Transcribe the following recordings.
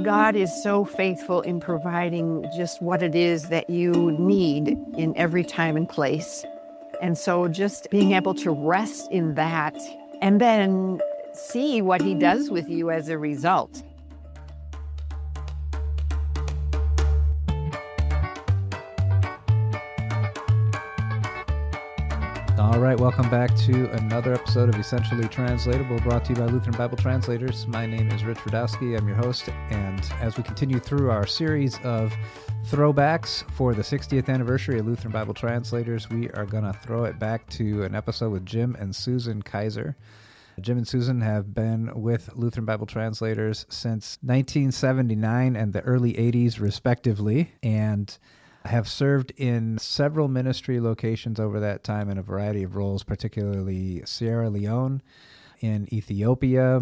God is so faithful in providing just what it is that you need in every time and place. And so just being able to rest in that and then see what he does with you as a result. All right, welcome back to another episode of Essentially Translatable, brought to you by Lutheran Bible Translators. My name is Rich Radowski. I'm your host, and as we continue through our series of throwbacks for the 60th anniversary of Lutheran Bible Translators, we are going to throw it back to an episode with Jim and Susan Kaiser. Jim and Susan have been with Lutheran Bible Translators since 1979 and the early 80s, respectively, and have served in several ministry locations over that time in a variety of roles, particularly Sierra Leone, in Ethiopia.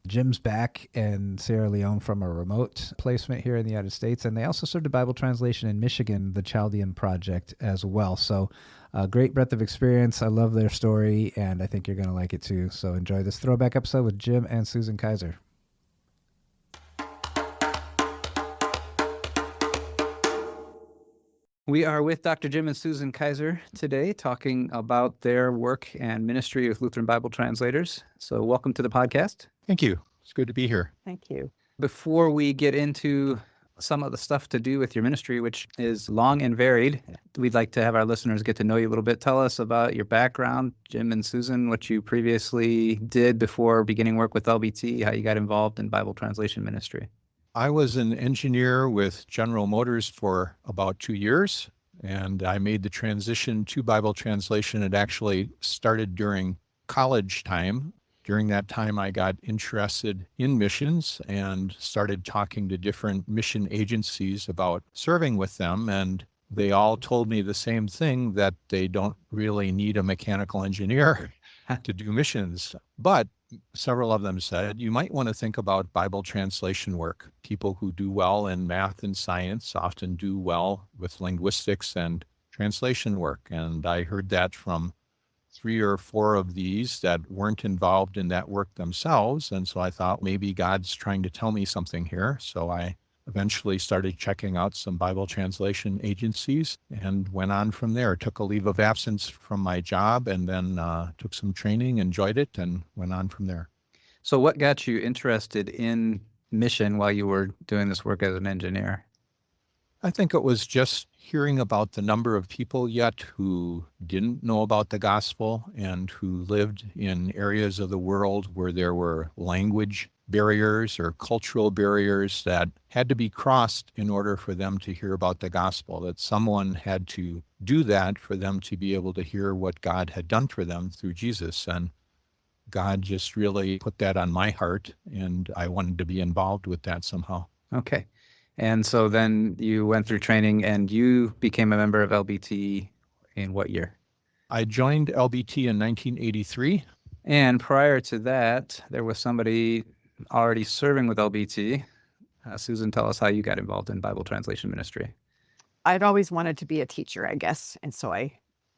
Jim's back in Sierra Leone from a remote placement here in the United States, and they also served a Bible translation in Michigan, the Chaldean Project, as well. So a great breadth of experience. I love their story, and I think you're going to like it too. So enjoy this throwback episode with Jim and Susan Kaiser. We are with Dr. Jim and Susan Kaiser today, talking about their work and ministry with Lutheran Bible Translators. So welcome to the podcast. Thank you. It's good to be here. Thank you. Before we get into some of the stuff to do with your ministry, which is long and varied, we'd like to have our listeners get to know you a little bit. Tell us about your background, Jim and Susan, what you previously did before beginning work with LBT, how you got involved in Bible translation ministry. I was an engineer with General Motors for about 2 years, and I made the transition to Bible translation. It actually started during college time. During that time, I got interested in missions and started talking to different mission agencies about serving with them, and they all told me the same thing, that they don't really need a mechanical engineer to do missions. But several of them said, you might want to think about Bible translation work. People who do well in math and science often do well with linguistics and translation work. And I heard that from 3 or 4 of these that weren't involved in that work themselves. And so I thought maybe God's trying to tell me something here. So I eventually started checking out some Bible translation agencies and went on from there. Took a leave of absence from my job and then took some training, enjoyed it, and went on from there. So what got you interested in mission while you were doing this work as an engineer? I think it was just hearing about the number of people yet who didn't know about the gospel and who lived in areas of the world where there were language barriers or cultural barriers that had to be crossed in order for them to hear about the gospel, that someone had to do that for them to be able to hear what God had done for them through Jesus. And God just really put that on my heart, and I wanted to be involved with that somehow. Okay. And so then you went through training and you became a member of LBT in what year? I joined LBT in 1983. And prior to that, there was somebody already serving with LBT. Susan, tell us how you got involved in Bible translation ministry. I'd always wanted to be a teacher, I guess. And so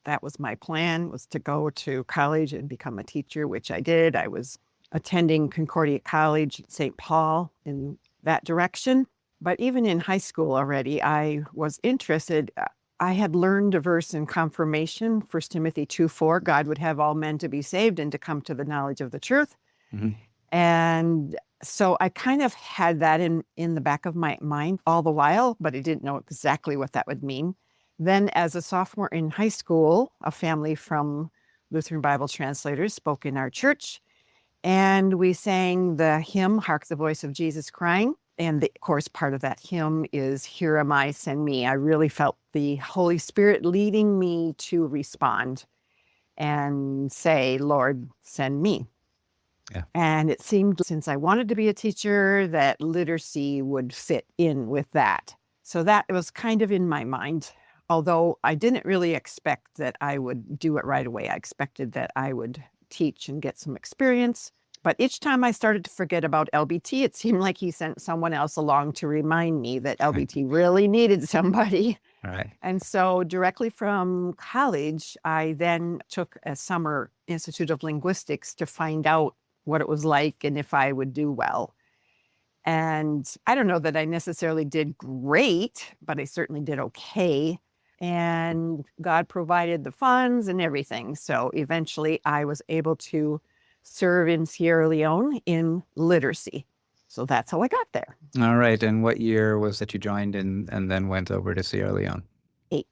that was my plan, was to go to college and become a teacher, which I did. I was attending Concordia College, St. Paul, in that direction. But even in high school already, I was interested. I had learned a verse in confirmation, 1 Timothy 2:4, God would have all men to be saved and to come to the knowledge of the truth. Mm-hmm. And so I kind of had that in the back of my mind all the while, but I didn't know exactly what that would mean. Then as a sophomore in high school, a family from Lutheran Bible Translators spoke in our church, and we sang the hymn, Hark the Voice of Jesus Crying. And of course, part of that hymn is, Here am I, send me. I really felt the Holy Spirit leading me to respond and say, Lord, send me. Yeah. And it seemed, since I wanted to be a teacher, that literacy would fit in with that. So that was kind of in my mind, although I didn't really expect that I would do it right away. I expected that I would teach and get some experience. But each time I started to forget about LBT, it seemed like he sent someone else along to remind me that LBT really needed somebody. All right. And so directly from college, I then took a summer Institute of Linguistics to find out what it was like and if I would do well. And I don't know that I necessarily did great, but I certainly did okay. And God provided the funds and everything. So eventually I was able to serve in Sierra Leone in literacy. So that's how I got there. All right. And what year was that you joined in and then went over to Sierra Leone? 8.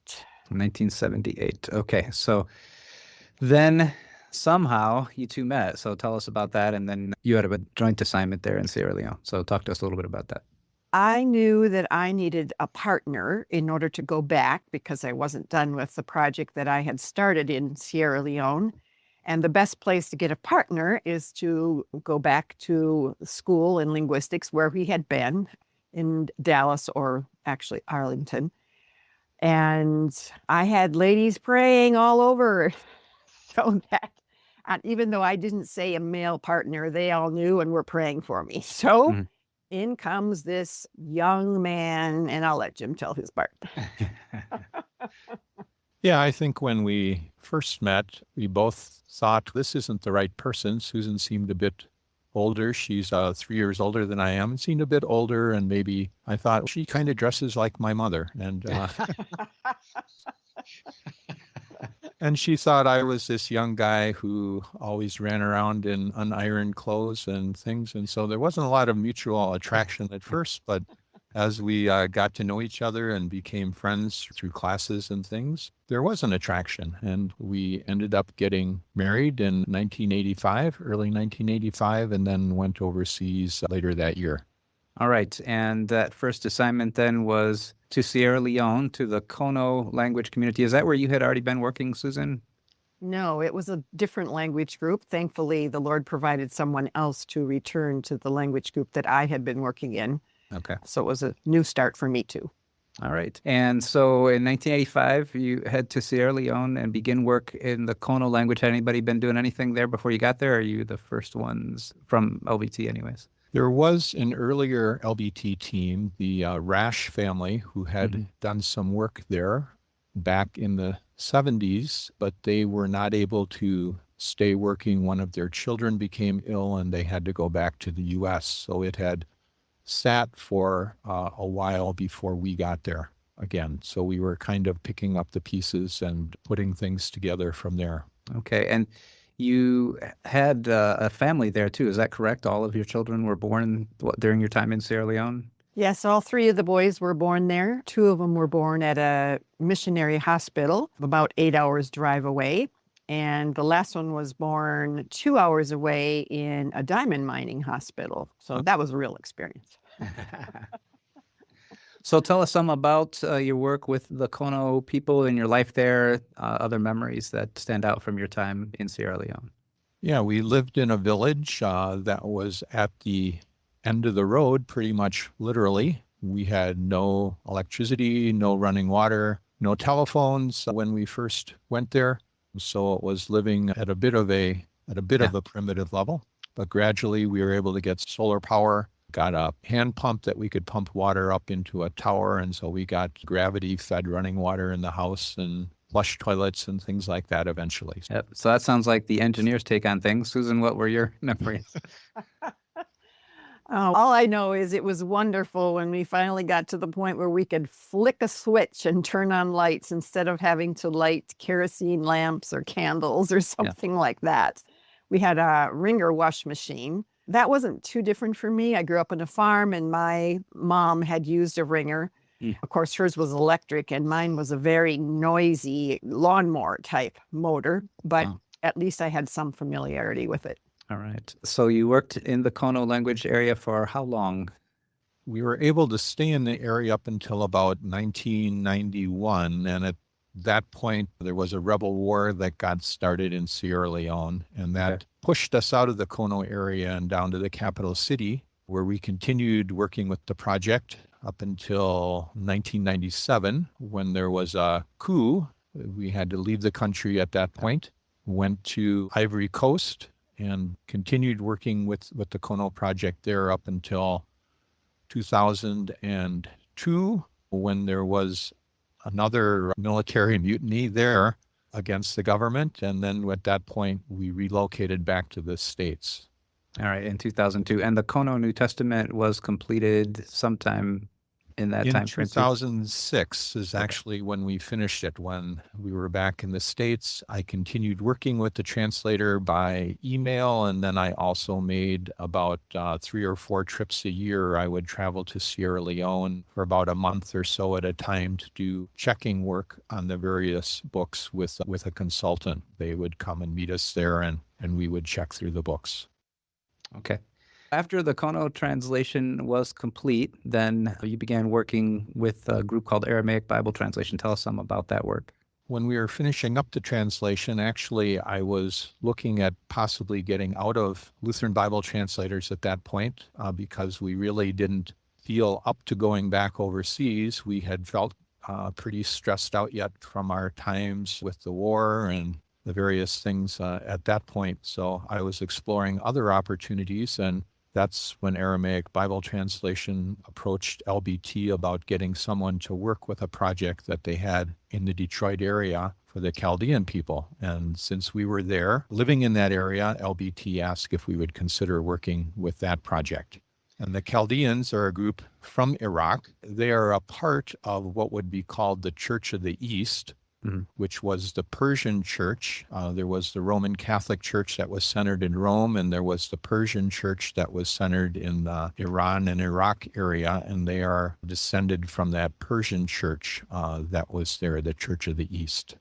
1978. Okay. So then somehow you two met. So tell us about that. And then you had a joint assignment there in Sierra Leone. So talk to us a little bit about that. I knew that I needed a partner in order to go back because I wasn't done with the project that I had started in Sierra Leone. And the best place to get a partner is to go back to school in linguistics where we had been in Dallas, or actually Arlington. And I had ladies praying all over. So that, and even though I didn't say a male partner, they all knew and were praying for me. So in comes this young man, and I'll let Jim tell his part. Yeah, I think when we first met, we both thought this isn't the right person. Susan seemed a bit older. She's 3 years older than I am, and seemed a bit older. And maybe I thought she kind of dresses like my mother. And she thought I was this young guy who always ran around in unironed clothes and things. And so there wasn't a lot of mutual attraction at first, but as we got to know each other and became friends through classes and things, there was an attraction. And we ended up getting married in 1985, early 1985, and then went overseas later that year. All right. And that first assignment then was to Sierra Leone, to the Kono language community. Is that where you had already been working, Susan? No, it was a different language group. Thankfully, the Lord provided someone else to return to the language group that I had been working in. Okay. So it was a new start for me too. All right. And so in 1985, you head to Sierra Leone and begin work in the Kono language. Had anybody been doing anything there before you got there? Or are you the first ones from LBT anyways? There was an earlier LBT team, the Rash family, who had done some work there back in the 70s, but they were not able to stay working. One of their children became ill and they had to go back to the U.S. So it had sat for a while before we got there again. So we were kind of picking up the pieces and putting things together from there. Okay. And you had a family there too. Is that correct? All of your children were born during your time in Sierra Leone? Yes, all 3 of the boys were born there. 2 of them were born at a missionary hospital about 8 hours drive away. And the last one was born 2 hours away in a diamond mining hospital. So that was a real experience. So tell us some about your work with the Kono people in your life there, other memories that stand out from your time in Sierra Leone. Yeah, we lived in a village that was at the end of the road, pretty much literally. We had no electricity, no running water, no telephones when we first went there. So it was living at a bit of a primitive level. But gradually we were able to get solar power, got a hand pump that we could pump water up into a tower. And so we got gravity-fed running water in the house and flush toilets and things like that eventually. Yep. So that sounds like the engineer's take on things. Susan, what were your memories? All I know is it was wonderful when we finally got to the point where we could flick a switch and turn on lights instead of having to light kerosene lamps or candles or something like that. We had a wringer wash machine. That wasn't too different for me. I grew up on a farm and my mom had used a wringer. Of course, hers was electric and mine was a very noisy lawnmower type motor, but at least I had some familiarity with it. All right. So you worked in the Kono language area for how long? We were able to stay in the area up until about 1991. And at that point, there was a rebel war that got started in Sierra Leone. And that pushed us out of the Kono area and down to the capital city, where we continued working with the project up until 1997, when there was a coup. We had to leave the country at that point, went to Ivory Coast, and continued working with the Kono project there up until 2002, when there was another military mutiny there against the government. And then at that point, we relocated back to the States. All right, in 2002. And the Kono New Testament was completed sometime in that In time frame too? 2006 is Okay. actually when we finished it. When we were back in the States, I continued working with the translator by email, and then I also made about 3 or 4 trips a year. I would travel to Sierra Leone for about a month or so at a time to do checking work on the various books with a consultant. They would come and meet us there, and we would check through the books. Okay. After the Kono translation was complete, then you began working with a group called Aramaic Bible Translation. Tell us some about that work. When we were finishing up the translation, actually, I was looking at possibly getting out of Lutheran Bible translators at that point because we really didn't feel up to going back overseas. We had felt pretty stressed out yet from our times with the war and the various things at that point. So I was exploring other opportunities, and that's when Aramaic Bible Translation approached LBT about getting someone to work with a project that they had in the Detroit area for the Chaldean people. And since we were there, living in that area, LBT asked if we would consider working with that project. And the Chaldeans are a group from Iraq. They are a part of what would be called the Church of the East, which was the Persian church. There was the Roman Catholic Church that was centered in Rome, and there was the Persian church that was centered in the Iran and Iraq area, and they are descended from that Persian church that was there, the Church of the East.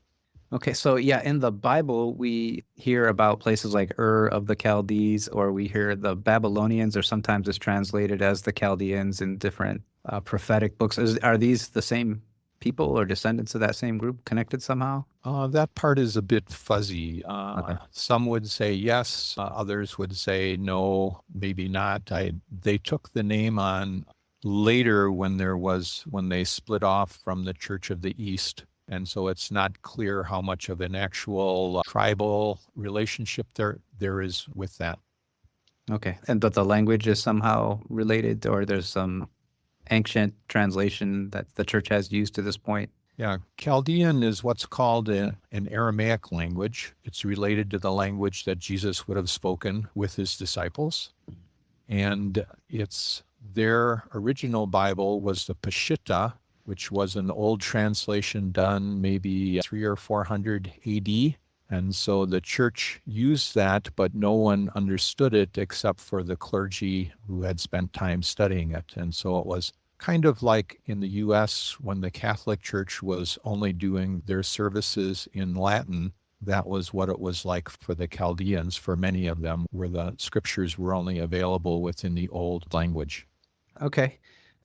Okay, so yeah, in the Bible, we hear about places like Ur of the Chaldees, or we hear the Babylonians, or sometimes it's translated as the Chaldeans in different prophetic books. Are these the same people or descendants of that same group connected somehow? That part is a bit fuzzy. Okay. Some would say yes, others would say no, maybe not. They took the name on later when they split off from the Church of the East. And so it's not clear how much of an actual tribal relationship there is with that. Okay. And but the language is somehow related, or there's some ancient translation that the church has used to this point? Yeah, Chaldean is what's called an Aramaic language. It's related to the language that Jesus would have spoken with his disciples. And their original Bible was the Peshitta, which was an old translation done maybe 300 or 400 AD. And so the church used that, but no one understood it except for the clergy who had spent time studying it. And so it was kind of like in the U.S. when the Catholic Church was only doing their services in Latin. That was what it was like for the Chaldeans, for many of them, where the scriptures were only available within the old language. Okay.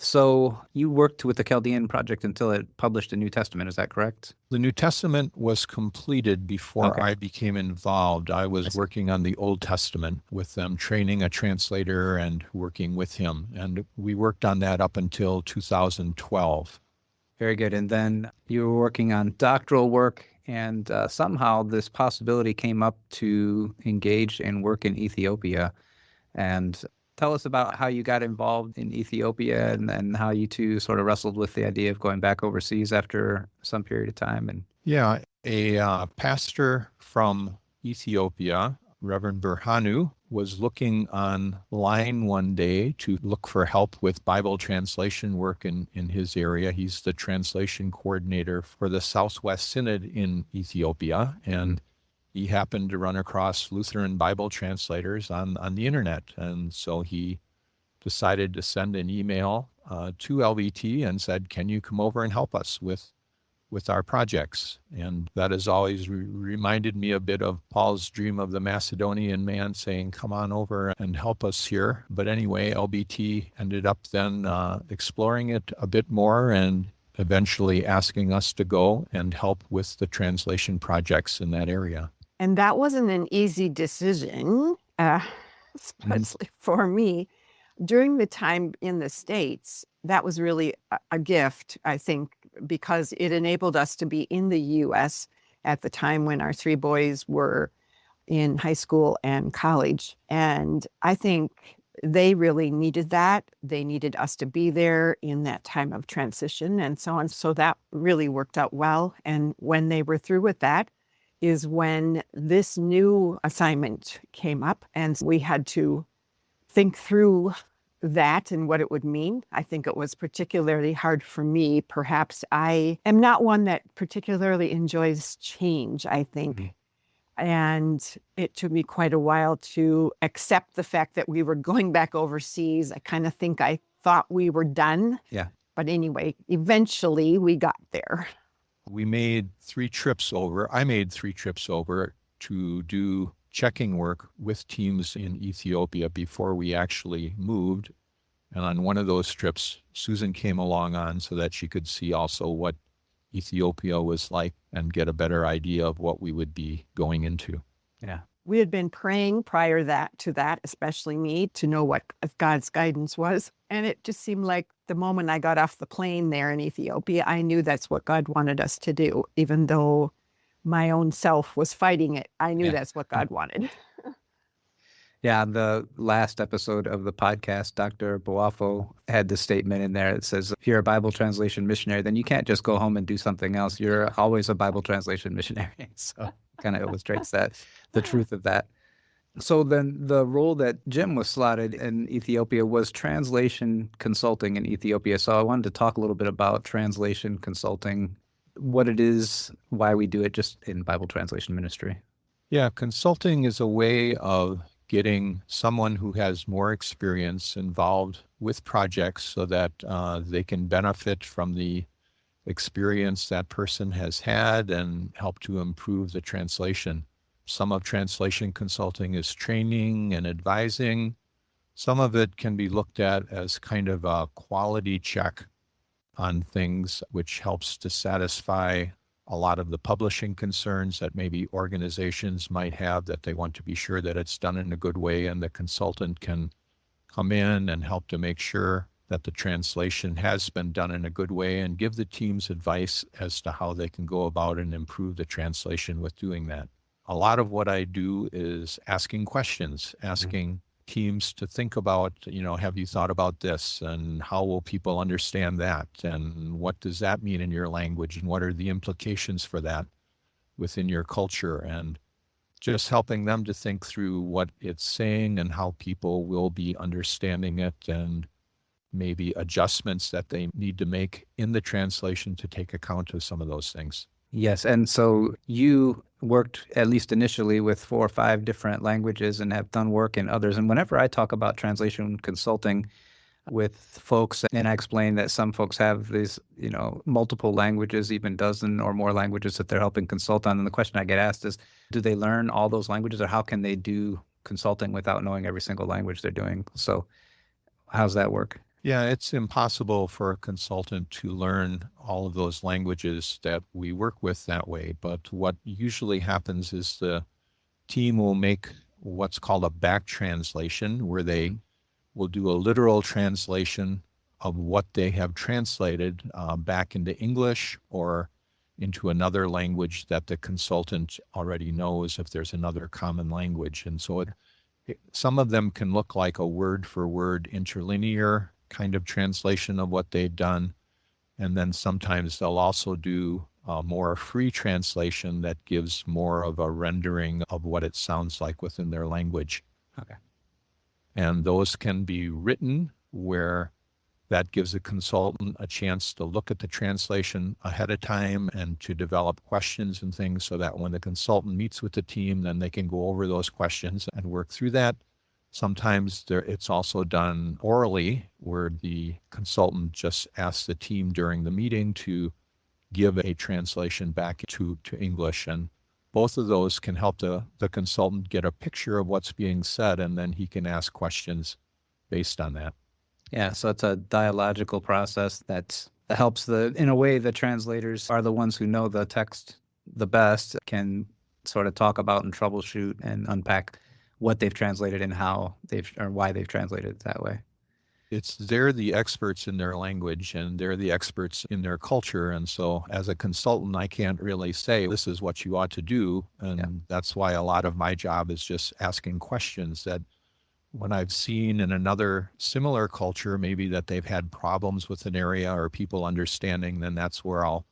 So you worked with the Chaldean project until it published a New Testament, is that correct? The New Testament was completed before I became involved. I was working on the Old Testament with them, training a translator and working with him. And we worked on that up until 2012. Very good. And then you were working on doctoral work, and somehow this possibility came up to engage and work in Ethiopia. And tell us about how you got involved in Ethiopia and how you two sort of wrestled with the idea of going back overseas after some period of time. Yeah, a pastor from Ethiopia, Reverend Berhanu, was looking online one day to look for help with Bible translation work in his area. He's the translation coordinator for the Southwest Synod in Ethiopia, and he happened to run across Lutheran Bible translators on the internet. And so he decided to send an email to LBT and said, can you come over and help us with our projects? And that has always reminded me a bit of Paul's dream of the Macedonian man saying, come on over and help us here. But anyway, LBT ended up then exploring it a bit more and eventually asking us to go and help with the translation projects in that area. And that wasn't an easy decision, especially for me. During the time in the States, that was really a gift, I think, because it enabled us to be in the U.S. at the time when our 3 boys were in high school and college. And I think they really needed that. They needed us to be there in that time of transition and so on. So that really worked out well. And when they were through with that is when this new assignment came up, and we had to think through that and what it would mean. I think it was particularly hard for me. Perhaps I am not one that particularly enjoys change, I think. And it took me quite a while to accept the fact that we were going back overseas. I kind of think I thought we were done. Yeah. But anyway, eventually we got there. We made 3 trips over. I made 3 trips over to do checking work with teams in Ethiopia before we actually moved. And on one of those trips, Susan came along on so that she could see also what Ethiopia was like and get a better idea of what we would be going into. Yeah. We had been praying prior to that, especially me, to know what God's guidance was. And it just seemed like the moment I got off the plane there in Ethiopia, I knew that's what God wanted us to do. Even though my own self was fighting it, I knew that's what God wanted. Yeah, the last episode of the podcast, Dr. Boafo had this statement in there that says, if you're a Bible translation missionary, then you can't just go home and do something else. You're always a Bible translation missionary. So kind of illustrates that, the truth of that. So then the role that Jim was slotted in Ethiopia was translation consulting in Ethiopia. So I wanted to talk a little bit about translation consulting, what it is, why we do it just in Bible translation ministry. Yeah, consulting is a way of getting someone who has more experience involved with projects so that they can benefit from the experience that person has had and help to improve the translation. Some of translation consulting is training and advising. Some of it can be looked at as kind of a quality check on things, which helps to satisfy a lot of the publishing concerns that maybe organizations might have, that they want to be sure that it's done in a good way, and the consultant can come in and help to make sure that the translation has been done in a good way and give the teams advice as to how they can go about and improve the translation with doing that. A lot of what I do is asking questions, asking teams to think about, have you thought about this, and how will people understand that, and what does that mean in your language, and what are the implications for that within your culture, and just helping them to think through what it's saying and how people will be understanding it, and maybe adjustments that they need to make in the translation to take account of some of those things. Yes. And so you worked, at least initially, with 4 or 5 different languages and have done work in others. And whenever I talk about translation consulting with folks, and I explain that some folks have these, multiple languages, even dozen or more languages that they're helping consult on. And the question I get asked is, do they learn all those languages, or how can they do consulting without knowing every single language they're doing? So how's that work? Yeah, it's impossible for a consultant to learn all of those languages that we work with that way. But what usually happens is the team will make what's called a back translation, where they will do a literal translation of what they have translated back into English or into another language that the consultant already knows, if there's another common language. And so some of them can look like a word for word interlinear kind of translation of what they've done. And then sometimes they'll also do a more free translation that gives more of a rendering of what it sounds like within their language. Okay. And those can be written, where that gives a consultant a chance to look at the translation ahead of time and to develop questions and things, so that when the consultant meets with the team, then they can go over those questions and work through that. Sometimes it's also done orally, where the consultant just asks the team during the meeting to give a translation back to English. And both of those can help the consultant get a picture of what's being said, and then he can ask questions based on that. Yeah, so it's a dialogical process that helps in a way, the translators are the ones who know the text the best, can sort of talk about and troubleshoot and unpack what they've translated and why they've translated it that way. They're the experts in their language, and they're the experts in their culture. And so as a consultant, I can't really say this is what you ought to do. And that's why a lot of my job is just asking questions that, when I've seen in another similar culture, maybe that they've had problems with an area or people understanding, then that's where I'll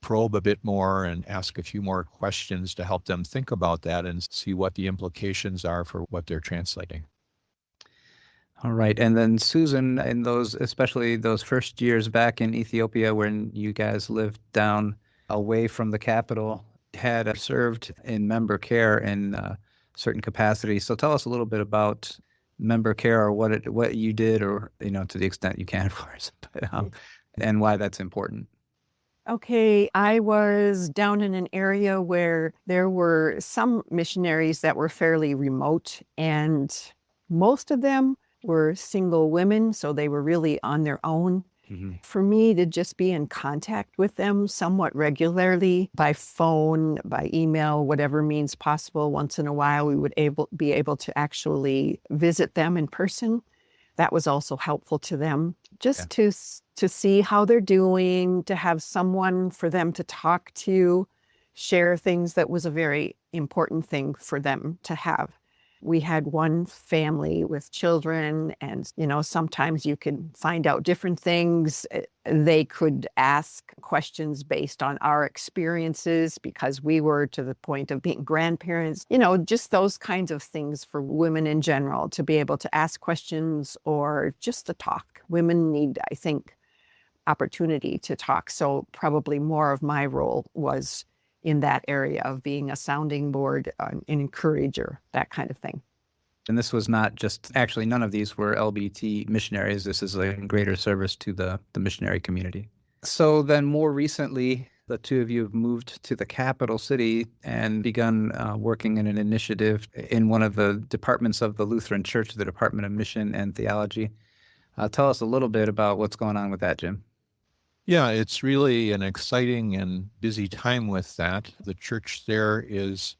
probe a bit more and ask a few more questions to help them think about that and see what the implications are for what they're translating. All right. And then Susan, in those, especially those first years back in Ethiopia, when you guys lived down away from the capital, had served in member care in certain capacities. So tell us a little bit about member care, or what you did, or, to the extent you can, of course, and why that's important. Okay, I was down in an area where there were some missionaries that were fairly remote, and most of them were single women, so they were really on their own. Mm-hmm. For me to just be in contact with them somewhat regularly by phone, by email, whatever means possible, once in a while we would be able to actually visit them in person. That was also helpful to them, Yeah. just to see how they're doing, to have someone for them to talk to, share things. That was a very important thing for them to have. We had one family with children, and, sometimes you can find out different things. They could ask questions based on our experiences because we were to the point of being grandparents, just those kinds of things for women in general, to be able to ask questions or just to talk. Women need, I think, opportunity to talk. So probably more of my role was in that area of being a sounding board, an encourager, that kind of thing. And this was not just, actually, none of these were LBT missionaries. This is a greater service to the missionary community. So then more recently, the two of you have moved to the capital city and begun working in an initiative in one of the departments of the Lutheran Church, the Department of Mission and Theology. Tell us a little bit about what's going on with that, Jim. Yeah, it's really an exciting and busy time with that. The church there is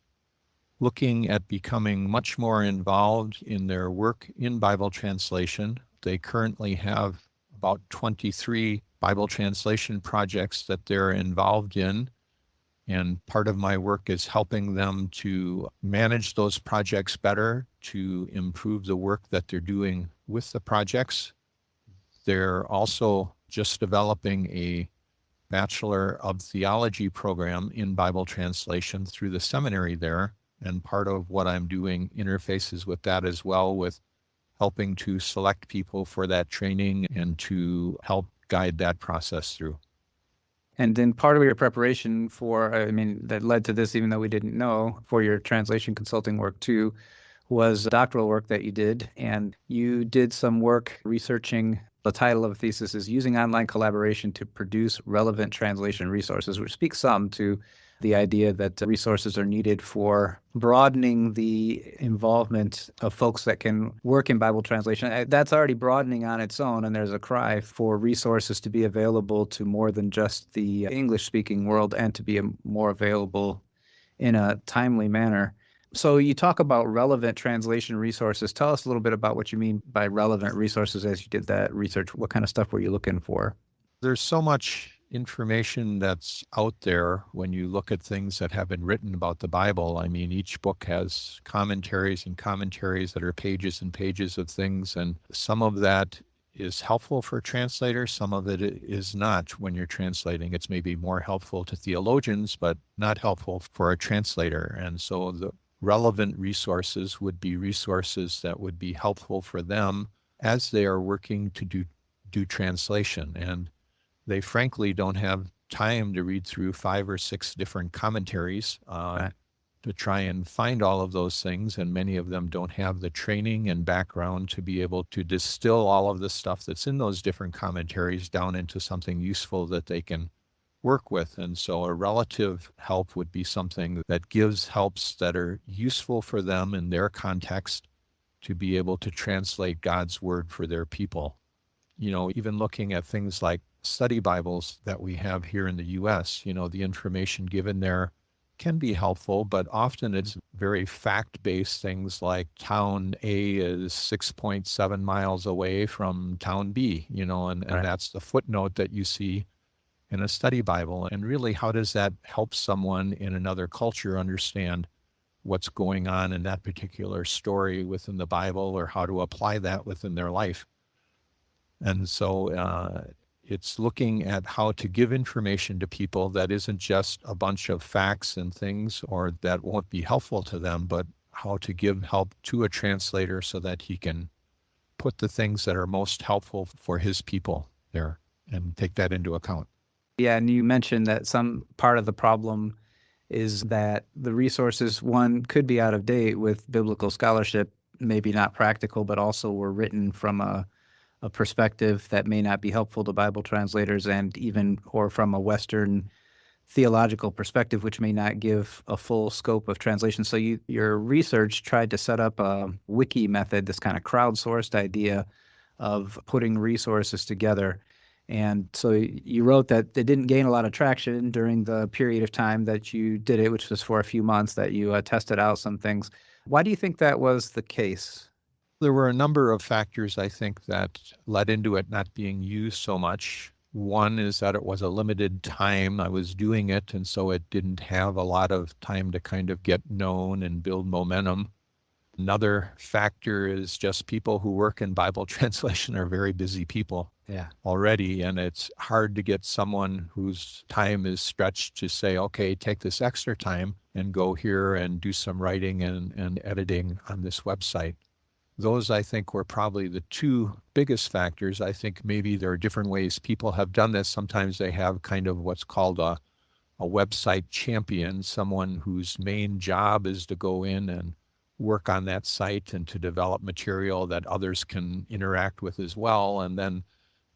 looking at becoming much more involved in their work in Bible translation. They currently have about 23 Bible translation projects that they're involved in. And part of my work is helping them to manage those projects better, to improve the work that they're doing with the projects. They're also just developing a Bachelor of Theology program in Bible translation through the seminary there. And part of what I'm doing interfaces with that as well, with helping to select people for that training and to help guide that process through. And then part of your preparation that led to this, even though we didn't know, for your translation consulting work too, was doctoral work that you did. And you did some work researching. The title of the thesis is Using Online Collaboration to Produce Relevant Translation Resources, which speaks some to the idea that resources are needed for broadening the involvement of folks that can work in Bible translation. That's already broadening on its own, and there's a cry for resources to be available to more than just the English-speaking world and to be more available in a timely manner. So you talk about relevant translation resources. Tell us a little bit about what you mean by relevant resources as you did that research. What kind of stuff were you looking for? There's so much information that's out there when you look at things that have been written about the Bible. I mean, each book has commentaries and commentaries that are pages and pages of things, and some of that is helpful for translators. Some of it is not when you're translating. It's maybe more helpful to theologians, but not helpful for a translator. And so the relevant resources would be resources that would be helpful for them as they are working to do translation. And they frankly don't have time to read through 5 or 6 different commentaries to try and find all of those things. And many of them don't have the training and background to be able to distill all of the stuff that's in those different commentaries down into something useful that they can work with. And so a relative help would be something that gives helps that are useful for them in their context to be able to translate God's word for their people. Even looking at things like study Bibles that we have here in the U.S., the information given there can be helpful, but often it's very fact-based things like town A is 6.7 miles away from town B, and that's the footnote that you see in a study Bible. And really, how does that help someone in another culture understand what's going on in that particular story within the Bible, or how to apply that within their life? And so it's looking at how to give information to people that isn't just a bunch of facts and things, or that won't be helpful to them, but how to give help to a translator so that he can put the things that are most helpful for his people there and take that into account. Yeah, and you mentioned that some part of the problem is that the resources, one, could be out of date with biblical scholarship, maybe not practical, but also were written from a perspective that may not be helpful to Bible translators, and even or from a Western theological perspective, which may not give a full scope of translation. So your research tried to set up a wiki method, this kind of crowdsourced idea of putting resources together. And so you wrote that it didn't gain a lot of traction during the period of time that you did it, which was for a few months, that you tested out some things. Why do you think that was the case? There were a number of factors, I think, that led into it not being used so much. One is that it was a limited time I was doing it, and so it didn't have a lot of time to kind of get known and build momentum. Another factor is just people who work in Bible translation are very busy people already, and it's hard to get someone whose time is stretched to say, okay, take this extra time and go here and do some writing and editing on this website. Those, I think, were probably the two biggest factors. I think maybe there are different ways people have done this. Sometimes they have kind of what's called a website champion, someone whose main job is to go in and work on that site and to develop material that others can interact with as well. And then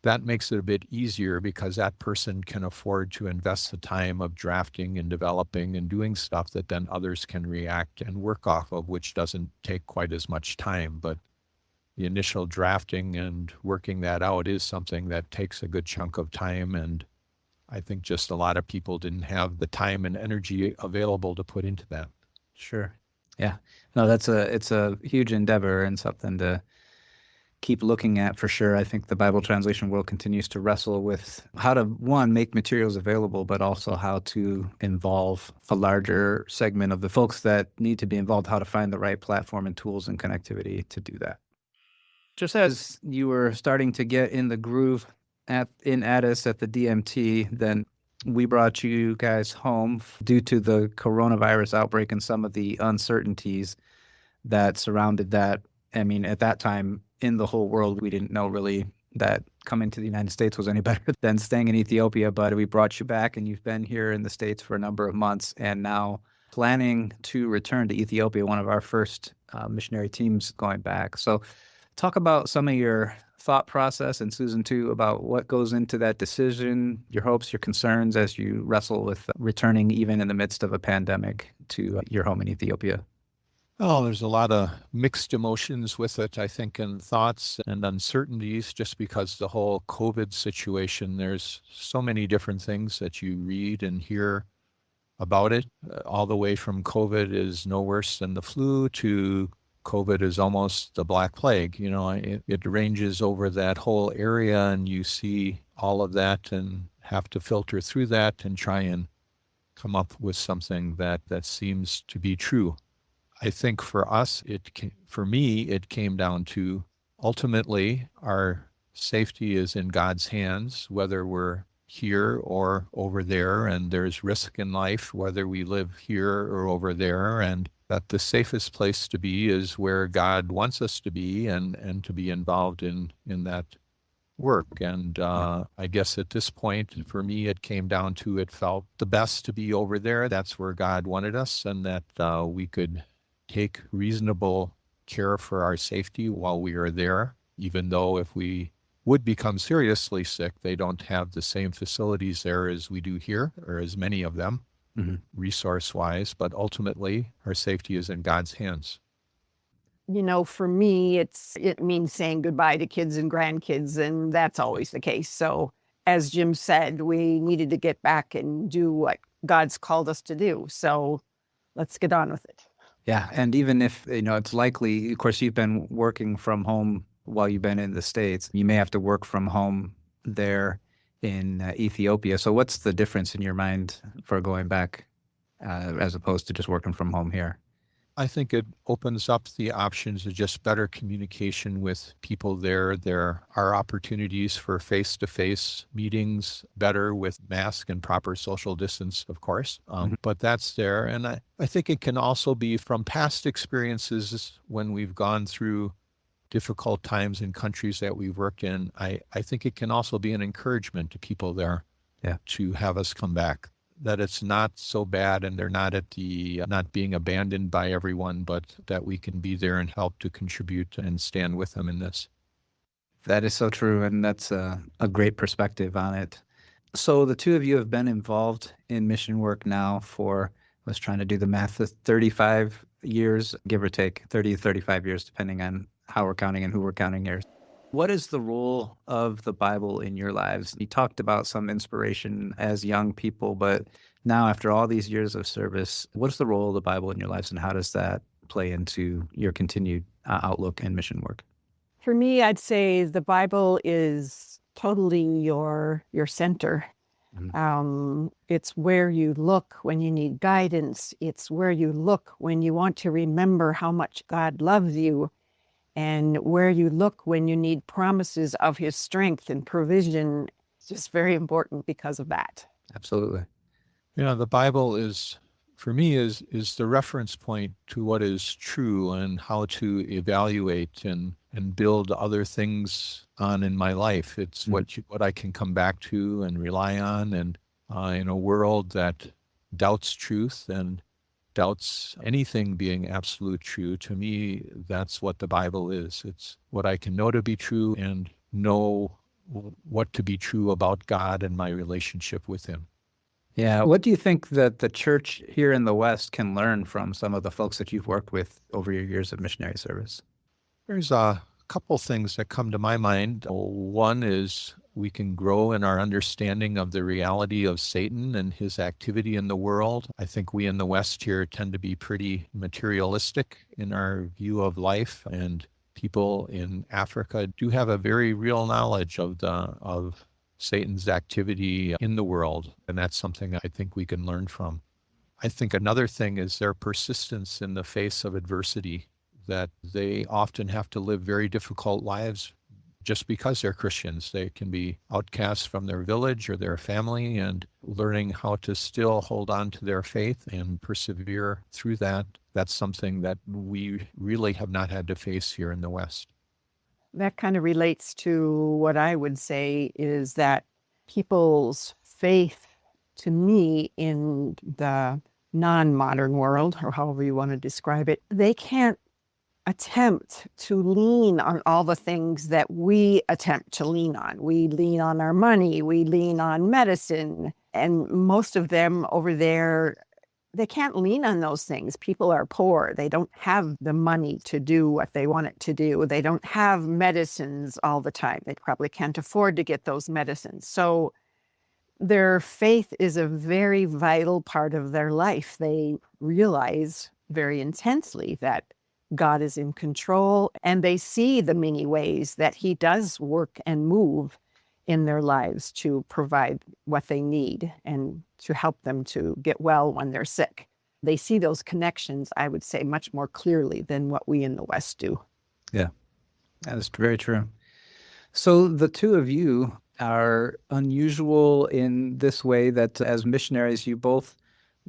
that makes it a bit easier because that person can afford to invest the time of drafting and developing and doing stuff that then others can react and work off of, which doesn't take quite as much time. But the initial drafting and working that out is something that takes a good chunk of time. And I think just a lot of people didn't have the time and energy available to put into that. Sure. Yeah. No, it's a huge endeavor and something to keep looking at for sure. I think the Bible translation world continues to wrestle with how to, one, make materials available, but also how to involve a larger segment of the folks that need to be involved, how to find the right platform and tools and connectivity to do that. Just as you were starting to get in the groove in Addis at the DMT, then we brought you guys home due to the coronavirus outbreak and some of the uncertainties that surrounded that. I mean, at that time, in the whole world, we didn't know really that coming to the United States was any better than staying in Ethiopia, but we brought you back and you've been here in the States for a number of months and now planning to return to Ethiopia, one of our first missionary teams going back. So talk about some of your thought process, and Susan too, about what goes into that decision, your hopes, your concerns as you wrestle with returning even in the midst of a pandemic to your home in Ethiopia. Oh, there's a lot of mixed emotions with it, I think, and thoughts and uncertainties just because the whole COVID situation, there's so many different things that you read and hear about it, all the way from COVID is no worse than the flu to COVID is almost the Black Plague. You know, it ranges over that whole area and you see all of that and have to filter through that and try and come up with something that seems to be true. I think for us, for me, it came down to ultimately our safety is in God's hands, whether we're here or over there, and there's risk in life, whether we live here or over there, and that the safest place to be is where God wants us to be and to be involved in that work. And I guess at this point, for me, it came down to it felt the best to be over there. That's where God wanted us, and that we could take reasonable care for our safety while we are there, even though if we would become seriously sick, they don't have the same facilities there as we do here, or as many of them, resource-wise. But ultimately, our safety is in God's hands. You know, for me, it means saying goodbye to kids and grandkids, and that's always the case. So as Jim said, we needed to get back and do what God's called us to do. So let's get on with it. Yeah, and even if, it's likely, of course, you've been working from home while you've been in the States. You may have to work from home there in Ethiopia. So what's the difference in your mind for going back as opposed to just working from home here? I think it opens up the options of just better communication with people there. There are opportunities for face-to-face meetings, better with mask and proper social distance, of course, but that's there. And I think it can also be from past experiences when we've gone through difficult times in countries that we've worked in, I think it can also be an encouragement to people there to have us come back. That it's not so bad and they're not at the not being abandoned by everyone, but that we can be there and help to contribute and stand with them in this. That is so true, and that's a great perspective on it. So the two of you have been involved in mission work now for, I was trying to do the math, 35 years, give or take, 30 to 35 years, depending on how we're counting and who we're counting here. What is the role of the Bible in your lives? You talked about some inspiration as young people, but now after all these years of service, what is the role of the Bible in your lives, and how does that play into your continued outlook and mission work? For me, I'd say the Bible is totally your center. It's where you look when you need guidance. It's where you look when you want to remember how much God loves you, and where you look when you need promises of his strength and provision. It's just very important because of that. Absolutely. The Bible is, for me, is the reference point to what is true and how to evaluate and build other things on in my life. It's what I can come back to and rely on. And in a world that doubts truth and doubts anything being absolute true, to me, that's what the Bible is. It's what I can know to be true and know what to be true about God and my relationship with him. Yeah. What do you think that the church here in the West can learn from some of the folks that you've worked with over your years of missionary service? There's a couple things that come to my mind. One is we can grow in our understanding of the reality of Satan and his activity in the world. I think we in the West here tend to be pretty materialistic in our view of life, and people in Africa do have a very real knowledge of Satan's activity in the world, and that's something I think we can learn from. I think another thing is their persistence in the face of adversity, that they often have to live very difficult lives just because they're Christians. They can be outcasts from their village or their family, and learning how to still hold on to their faith and persevere through that. That's something that we really have not had to face here in the West. That kind of relates to what I would say is that people's faith, to me, in the non-modern world, or however you want to describe it, they can't attempt to lean on all the things that we attempt to lean on. We lean on our money, we lean on medicine, and most of them over there, they can't lean on those things. People are poor. They don't have the money to do what they want it to do. They don't have medicines all the time. They probably can't afford to get those medicines. So their faith is a very vital part of their life. They realize very intensely that God is in control, and they see the many ways that he does work and move in their lives to provide what they need and to help them to get well when they're sick. They see those connections, I would say, much more clearly than what we in the West do. Yeah, that is very true. So the two of you are unusual in this way that as missionaries, you both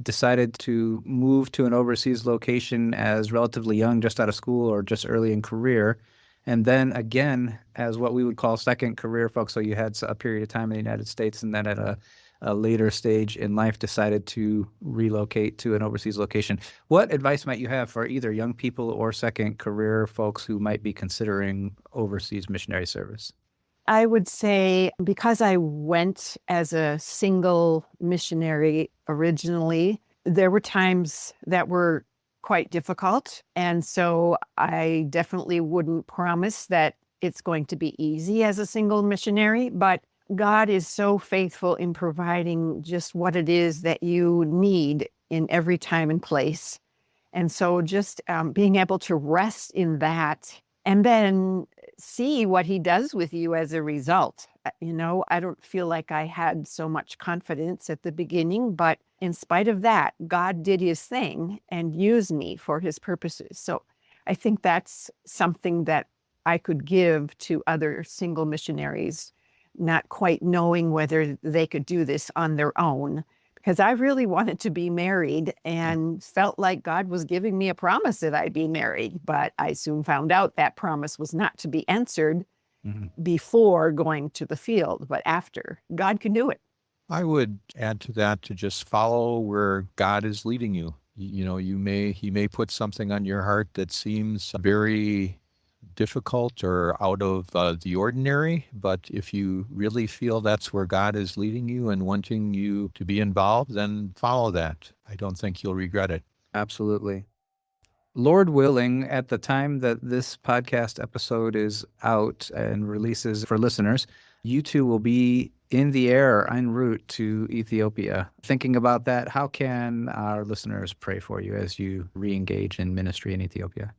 decided to move to an overseas location as relatively young, just out of school or just early in career. And then again, as what we would call second career folks. So you had a period of time in the United States, and then at a later stage in life decided to relocate to an overseas location. What advice might you have for either young people or second career folks who might be considering overseas missionary service? I would say, because I went as a single missionary originally, there were times that were quite difficult. And so I definitely wouldn't promise that it's going to be easy as a single missionary, but God is so faithful in providing just what it is that you need in every time and place. And so just being able to rest in that and then see what he does with you as a result. I don't feel like I had so much confidence at the beginning, but in spite of that, God did his thing and used me for his purposes. So I think that's something that I could give to other single missionaries, not quite knowing whether they could do this on their own, because I really wanted to be married and felt like God was giving me a promise that I'd be married. But I soon found out that promise was not to be answered before going to the field, but after. God can do it. I would add to that to just follow where God is leading you. You know, he may put something on your heart that seems very difficult or out of the ordinary, but if you really feel that's where God is leading you and wanting you to be involved, then follow that. I don't think you'll regret it. Absolutely. Lord willing, at the time that this podcast episode is out and releases for listeners, you two will be in the air en route to Ethiopia. Thinking about that, how can our listeners pray for you as you re-engage in ministry in Ethiopia?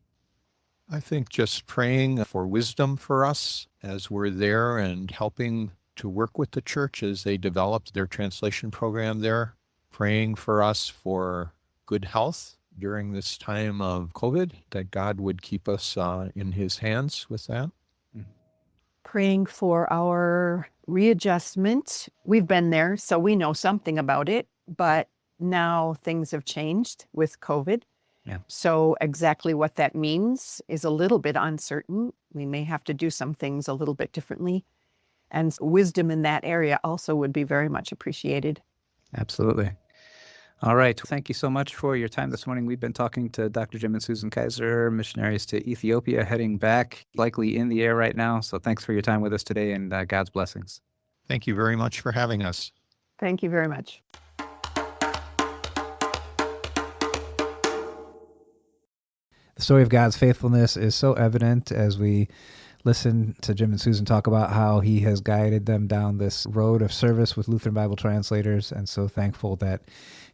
I think just praying for wisdom for us as we're there and helping to work with the church as they develop their translation program there, praying for us for good health during this time of COVID, that God would keep us in his hands with that. Praying for our readjustment. We've been there, so we know something about it, but now things have changed with COVID. Yeah. So exactly what that means is a little bit uncertain. We may have to do some things a little bit differently. And wisdom in that area also would be very much appreciated. Absolutely. All right. Thank you so much for your time this morning. We've been talking to Dr. Jim and Susan Kaiser, missionaries to Ethiopia, heading back, likely in the air right now. So thanks for your time with us today, and God's blessings. Thank you very much for having us. Thank you very much. The story of God's faithfulness is so evident as we listen to Jim and Susan talk about how he has guided them down this road of service with Lutheran Bible translators, and so thankful that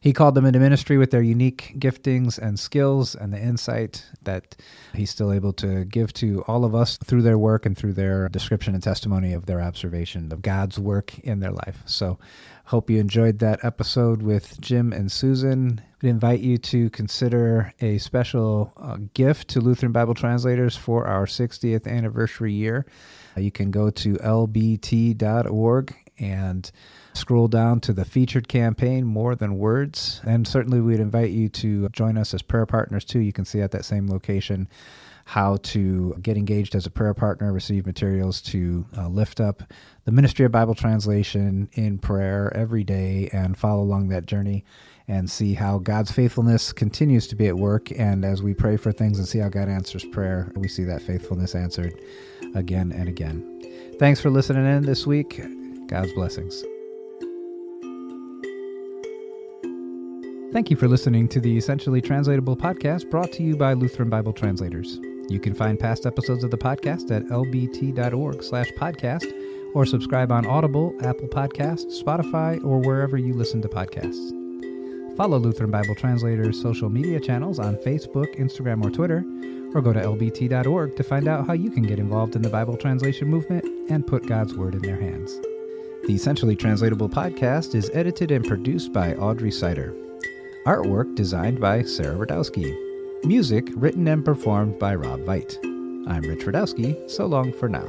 he called them into ministry with their unique giftings and skills and the insight that he's still able to give to all of us through their work and through their description and testimony of their observation of God's work in their life. So hope you enjoyed that episode with Jim and Susan. We invite you to consider a special gift to Lutheran Bible translators for our 60th anniversary year. You can go to lbt.org and scroll down to the featured campaign, More Than Words. And certainly we'd invite you to join us as prayer partners too. You can see at that same location how to get engaged as a prayer partner, receive materials to lift up the ministry of Bible translation in prayer every day and follow along that journey and see how God's faithfulness continues to be at work. And as we pray for things and see how God answers prayer, we see that faithfulness answered again and again. Thanks for listening in this week. God's blessings. Thank you for listening to the Essentially Translatable podcast brought to you by Lutheran Bible Translators. You can find past episodes of the podcast at lbt.org/podcast or subscribe on Audible, Apple Podcasts, Spotify, or wherever you listen to podcasts. Follow Lutheran Bible Translators' social media channels on Facebook, Instagram, or Twitter, or go to lbt.org to find out how you can get involved in the Bible translation movement and put God's Word in their hands. The Essentially Translatable podcast is edited and produced by Audrey Sider. Artwork designed by Sarah Radowski. Music written and performed by Rob Veit. I'm Rich Radowski. So long for now.